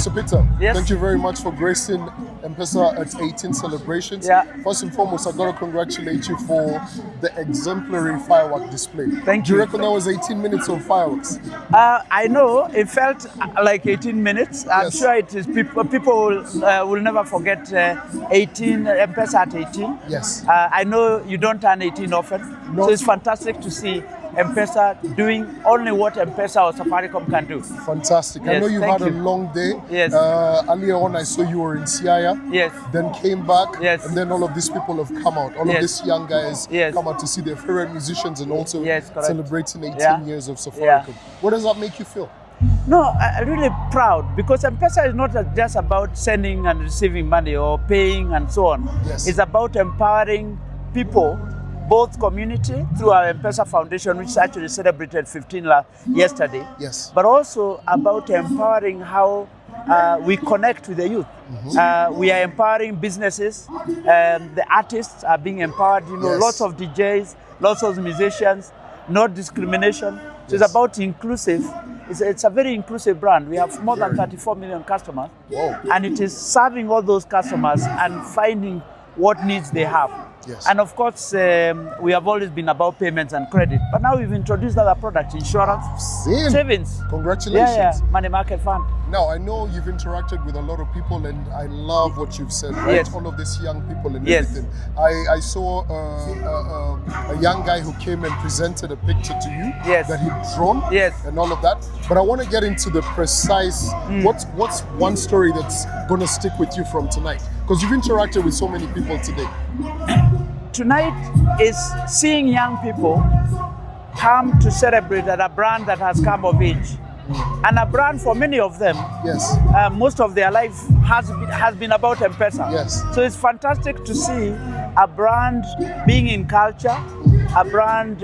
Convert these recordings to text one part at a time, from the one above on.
Mr. Peter, Yes. thank you very much for gracing M-Pesa at 18 celebrations. Yeah. First and foremost, I've got to congratulate you for the exemplary firework display. Thank Do you you. reckon that was 18 minutes of fireworks? I know it felt like 18 minutes. I'm Yes. sure it is. People will never forget 18 M-Pesa at 18. Yes. I know you don't turn 18 often, No. so it's fantastic to see M-Pesa doing only what M-Pesa or Safaricom can do. Fantastic. I Yes, know you've thank had a you. long day. Yes. Earlier on, I saw you were in Siaya. Yes. Then came back. Yes. And then all of these people have come out. All of Yes. these young guys Yes. come out to see their favorite musicians and also Yes, correct. celebrating 18 Yeah. years of Safaricom. Yeah. What does that make you feel? No, I'm really proud because M-Pesa is not just about sending and receiving money or paying and so on. Yes. It's about empowering people, both community through our M-Pesa Foundation, which actually celebrated 15 yesterday. Yes. But also about empowering how we connect with the youth. We are empowering businesses. The artists are being empowered. Yes. Lots of DJs, lots of musicians, no discrimination. So Yes. it's about inclusive. It's a very inclusive brand. We have more than 34 million customers. Whoa. And it is serving all those customers and finding what needs they have. Yes. And of course, we have always been about payments and credit. But now we've introduced other products, insurance, Same. savings. Congratulations. Yeah, money market fund. Now, I know you've interacted with a lot of people and I love what you've said, right? Yes. All of these young people and Yes. everything. I saw a young guy who came and presented a picture to you Yes. that he'd drawn Yes. and all of that. But I want to get into the precise, what's one story that's going to stick with you from tonight? Because you've interacted with so many people today. Tonight is seeing young people come to celebrate at a brand that has come of age. And a brand for many of them, Yes. most of their life has been about M-Pesa. Yes. So it's fantastic to see a brand being in culture, a brand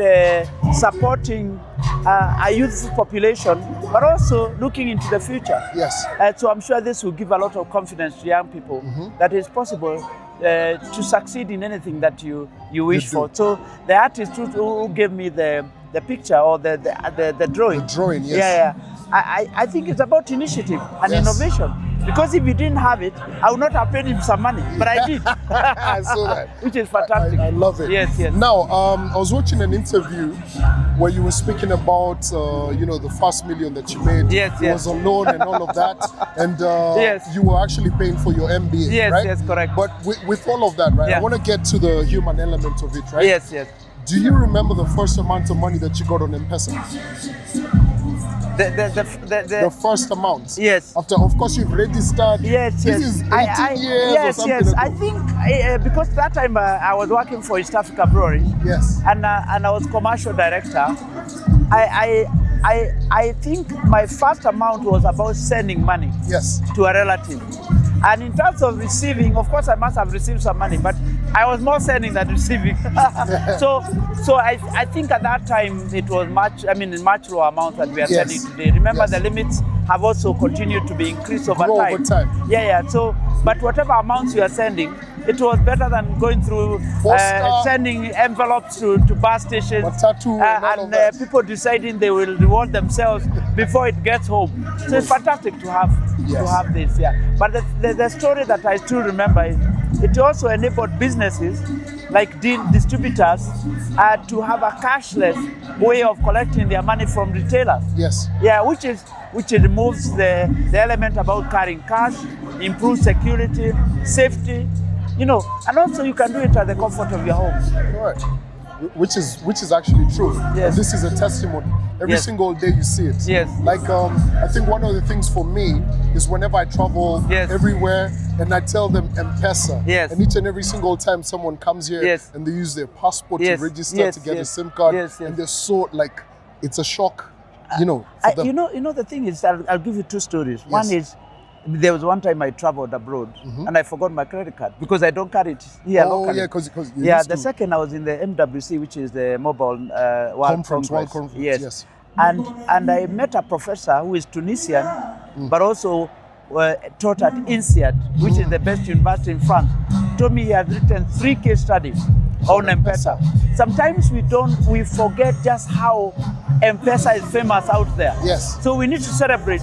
supporting a youth population, but also looking into the future. Yes. So I'm sure this will give a lot of confidence to young people that it's possible to succeed in anything that you wish do. for. So the artist who gave me the picture or the drawing. The drawing, yes. Yeah. I think it's about initiative and Yes. innovation. Because if he didn't have it, I would not have paid him some money. But I did. I saw that. Which is fantastic. I love it. Yes. Now, I was watching an interview where you were speaking about, the first million that you made. Yes. It was a loan and all of that. And Yes. you were actually paying for your MBA, Yes, right? yes, correct. But with all of that, right? Yeah. I want to get to the human element of it, right? Yes. Do you remember the first amount of money that you got on M-Pesa? The first amount? Yes. After, of course, you've registered. Yes. This is 18 years or something. Yes. ago. I think because that time I was working for East Africa Brewery. Yes. And I was commercial director. I think my first amount was about sending money Yes. to a relative. And in terms of receiving, of course I must have received some money, but I was more sending than receiving. so I think at that time it was much lower amounts than we are Yes. sending today. Remember Yes. the limits have also continued to be increased over Grow time. over time. Yeah. So, but whatever amounts you are sending, it was better than going through Posta. sending envelopes to bus stations Matatu and all of that. people deciding they will reward themselves before it gets home. So it's fantastic to have this. Yeah. But the story that I still remember is it also enabled businesses like distributors to have a cashless way of collecting their money from retailers. Yes. Yeah, which removes the element about carrying cash, improves security, safety, and also you can do it at the comfort of your home. Right. Which is actually true. Yes. And this is a testimony. Every Yes. single day you see it. Yes. Like I think one of the things for me is whenever I travel Yes. everywhere and I tell them M-Pesa. Yes. And each and every single time someone comes here Yes. and they use their passport Yes. to register Yes. to get Yes. a SIM card. Yes. And they're so like it's a shock, for them. The thing is, I'll give you two stories. One is, there was one time I traveled abroad and I forgot my credit card because I don't carry it here locally. Yeah, because the second I was in the MWC, which is the Mobile World Congress. Yes. And I met a professor who is Tunisian, but also taught at INSEAD, which is the best university in France. Told me he had written 3 case studies on M-Pesa. Sometimes we forget just how M-Pesa is famous out there. Yes. So we need to celebrate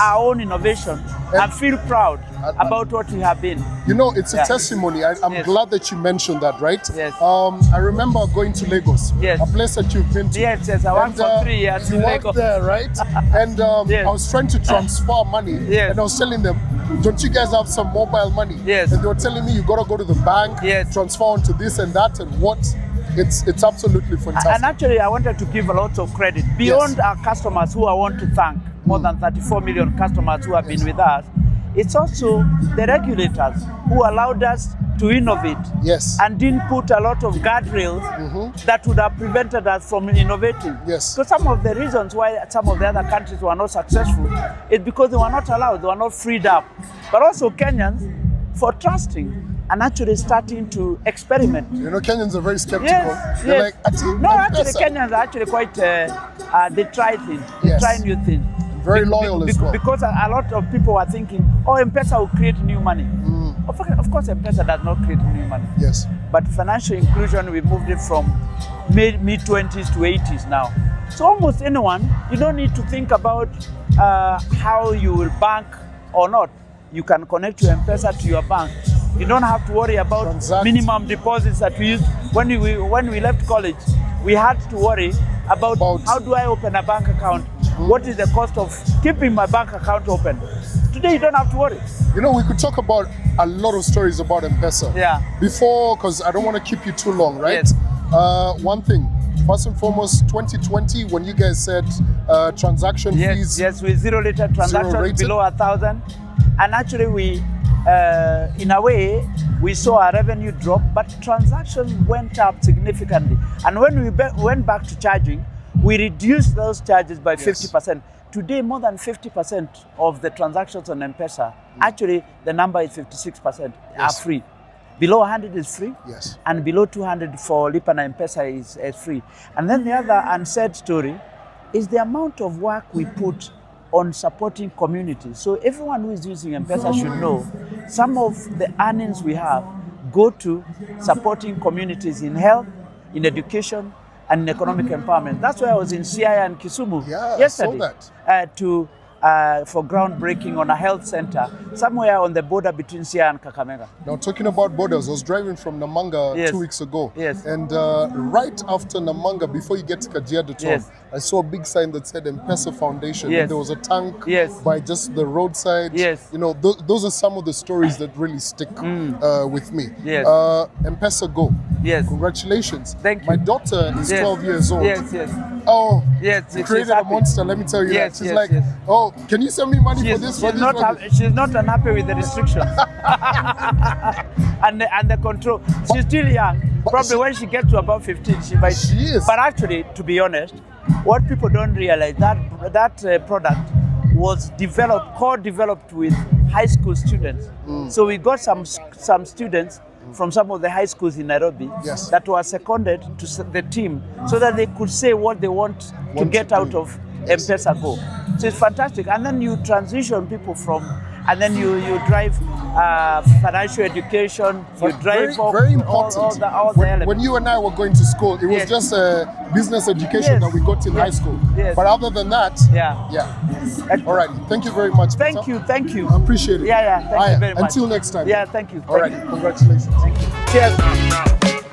our own innovation and feel proud about what we have been. You know, it's a testimony. I'm glad that you mentioned that, right? Yes. I remember going to Lagos, a place that you've been to. Yes, I worked for 3 years in Lagos. You worked there, right? And I was trying to transfer money, and I was telling them, don't you guys have some mobile money? Yes. And they were telling me, you got to go to the bank, transfer onto this and that, and what? It's absolutely fantastic. And actually, I wanted to give a lot of credit. Beyond our customers who I want to thank, more than 34 million customers who have been with us, it's also the regulators who allowed us to innovate and didn't put a lot of guardrails that would have prevented us from innovating. Yes. So some of the reasons why some of the other countries were not successful is because they were not allowed, they were not freed up. But also Kenyans for trusting and actually starting to experiment. You know, Kenyans are very skeptical. They're like, actually Kenyans are actually quite, they try things, they try new things. Very loyal as well. Because a lot of people are thinking, oh, M-Pesa will create new money. Of course, M-Pesa does not create new money. Yes. But financial inclusion, we moved it from mid-20s to 80s now. So almost anyone, you don't need to think about how you will bank or not. You can connect your M-Pesa to your bank. You don't have to worry about minimum deposits that we used. When we left college, we had to worry about how do I open a bank account? What is the cost of keeping my bank account open? Today, you don't have to worry. You know, we could talk about a lot of stories about M-Pesa. Yeah. Before, because I don't want to keep you too long, right? Yes. One thing, first and foremost, 2020, when you guys said transaction fees. Yes, with zero-rated transactions below 1,000. And actually, we, in a way, we saw a revenue drop, but transactions went up significantly. And when we went back to charging, we reduced those charges by 50%. Today, more than 50% of the transactions on M-Pesa, actually the number is 56%, are free. Below 100 is free, and below 200 for Lipa na M-Pesa is free. And then the other unsaid story is the amount of work we put on supporting communities. So everyone who is using M-Pesa should know some of the earnings we have go to supporting communities in health, in education, and in economic empowerment. That's why I was in Siaya and Kisumu yesterday for groundbreaking on a health center somewhere on the border between Siaya and Kakamega. Now, talking about borders, I was driving from Namanga 2 weeks ago. And right after Namanga, before you get to Kajiado town, I saw a big sign that said M-Pesa Foundation. And there was a tank by just the roadside. You know, those are some of the stories that really stick with me. M-Pesa Go. Congratulations. Thank you. My daughter is 12 years old. Oh, you created a monster, let me tell you that. She's like, oh, can you send me money for this? She's not unhappy with the restrictions and the control. She's still young. Probably when she gets to about 15, she might. She is. But actually, to be honest, what people don't realize, that product was co-developed with high school students. So we got some students from some of the high schools in Nairobi that were seconded to the team so that they could say what they want to get out of M-Pesa Go. So it's fantastic. And then you transition people from, and then you drive financial education, you drive very important. all the elements. When you and I were going to school, it was just business education that we got in high school. But other than that, all right. Thank you very much. Thank you. I appreciate it. Thank you very much. Until next time. Thank you. All right. Congratulations. Thank you. Cheers.